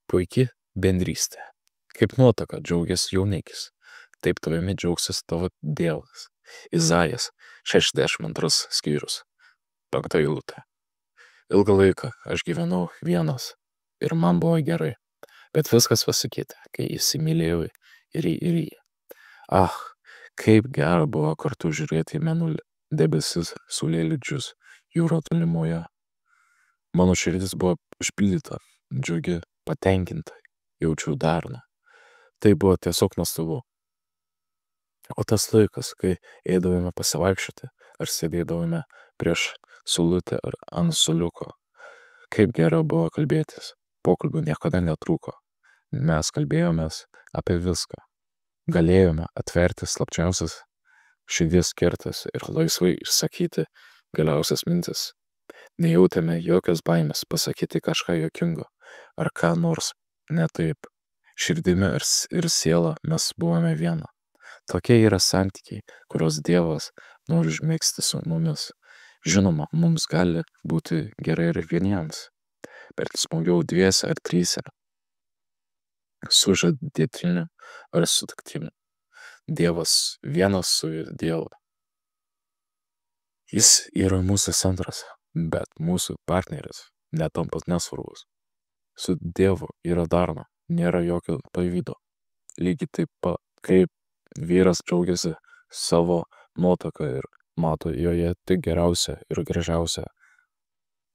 Puiki bendrystė. Kaip nuotaka džiaugiasi jaunikis, taip tavimi džiaugsis tavo Dievas. Izaijas 62 skyrius, 5 eilutė. Ilgą laiką aš gyvenau vienas ir man buvo gerai, bet viskas pasikeitė, kai įsimylėjau ir jį. Ah, kaip gera buvo kartu žiūrėti į mėnulį, debesis saulėlydžius jūro tolimoje. Mano širdis buvo užpildyta, džiugi, patenkinta, jaučiau darną. Tai buvo tiesiog nuostabu. O tas laikas, kai eidavome pasivaikščioti ar sėdėdavome prieš saulutę ar ant suoliuko, kaip gera buvo kalbėtis, pokalbių niekada netrūko. Mes kalbėjomės apie viską. Galėjome atverti slapčiausias širdies kertas ir laisvai išsakyti galiausias mintis. Nejautėme jokios baimės pasakyti kažką juokingo ar ką nors ne taip. Širdimi ir siela mes buvome viena. Tokie yra santykiai, kurios Dievas nori užmėgsti su mumis. Žinoma, mums gali būti gerai ir vieniems, bet smagiau dviese ar tryse, sužadėtiniu ar sutuoktiniu. Dievas vienas su Dievu. Jis yra mūsų centras, bet mūsų partneris netampa nesvarbus. Su Dievu yra darna, nėra jokio pavydo. Lygiai taip pat, kaip vyras džiaugiasi savo nuotaką ir mato joje tik geriausia ir gražiausia,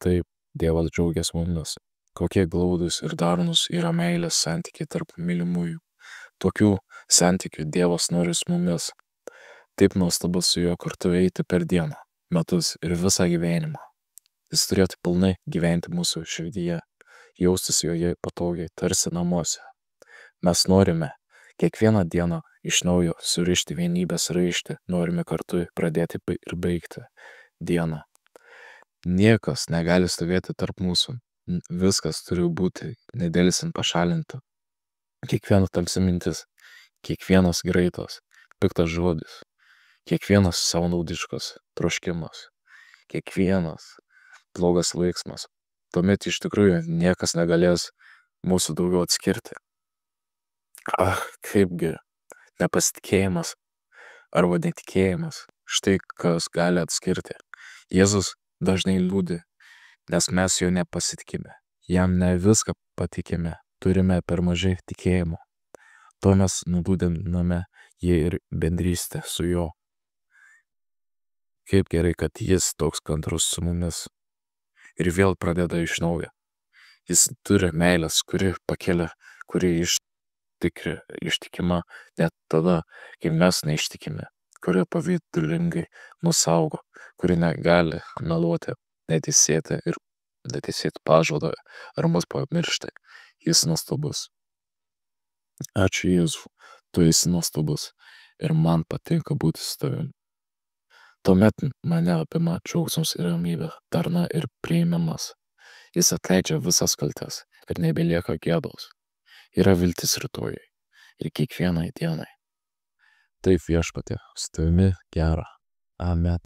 taip Dievas džiaugiasi mumis. Kokie glaudūs ir darnūs yra meilės santykiai tarp mylimųjų. Tokių santykių Dievas nori su mumis. Taip nuostabu su juo kartu eiti per dieną, metus ir visą gyvenimą. Jis turėtų pilnai gyventi mūsų širdyje, jaustis joje patogiai, tarsi namuose. Mes norime kiekvieną dieną iš naujo surišti vienybės raištį, norime kartu pradėti ir baigti dieną. Niekas negali stovėti tarp mūsų, viskas turi būti nedėlsiant pašalinta. Kiekviena tamsi mintis, kiekvienas greitas, piktas žodis, kiekvienas savanaudiškas troškimas, kiekvienas blogas veiksmas. Tuomet iš tikrųjų niekas negalės mūsų daugiau atskirti. Kaipgi nepasitikėjimas arba netikėjimas, štai kas gali atskirti. Jėzus dažnai liūdi, nes mes jo nepasitikime, jam ne viską patikime, turime per mažai tikėjimo. To mes nuliūdiname jį ir bendrystę su juo. Kaip gerai, kad jis toks kantrus su mumis ir vėl pradeda iš naujo. Jis turi meilės, kuri pakelia, kuri ištikima net tada, kai mes neištikime, kuri pavydulingai mus saugo, kuri negali meluoti, neteisėti pažadą ar mus pamiršti. Jis nuostabus. Ačiū Jėzau, tu esi nuostabus ir man patinka būti su tavimi. Tuomet mane apima džiaugsmas ir ramybė, darna ir priėmimas. Jis atleidžia visas kaltes ir nebelieka gėdos. Yra viltis rytojui ir kiekvienai dienai. Taip Viešpatie, su tavimi gera. Amen.